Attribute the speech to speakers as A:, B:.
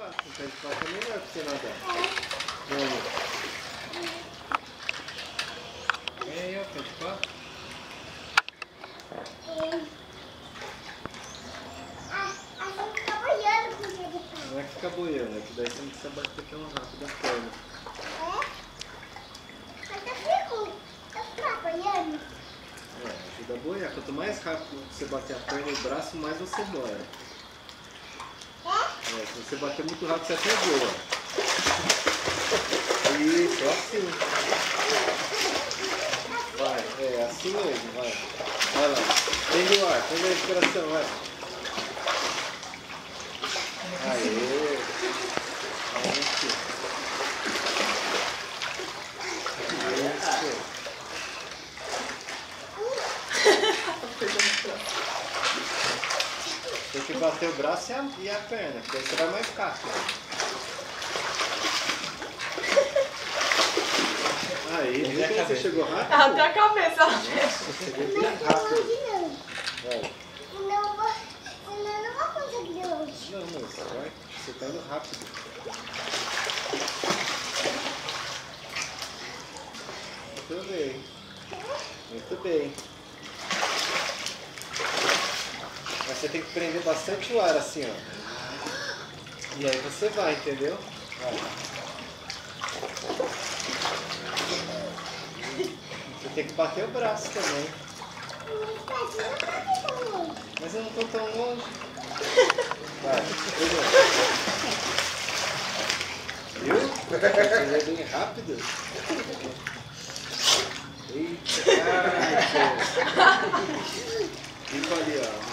A: pato. Um pé de pato é melhor pra você nadar. Vamos. Vem aí, ó, pé de pato. Não é que fica boiando, é que daí você não precisa bater tão rápido a perna. É, ajuda a boiar. Quanto mais rápido você bater a perna e o braço, mais você boia. É, se você bater muito rápido, você até boa. Isso, assim. Vai, é assim mesmo, vai. Vai lá. Prende o ar, prende a respiração, vai. Aê! Isso. Tem que bater o braço e a perna, porque aí você vai mais rápido. Aí, viu que você chegou rápido?
B: Até a cabeça ela
A: Você chegou bem rápido. Vai.
C: Senão eu não vou conseguir hoje.
A: Não, mas você tá indo rápido. Muito bem. Muito bem. Mas você tem que prender bastante o ar assim, ó. E aí você vai, entendeu? Vai. Você tem que bater o braço também. Mas eu não tô tão longe. Vai, viu? Você é bem rápido. Eita, ai, Deus. Fica ali, ó.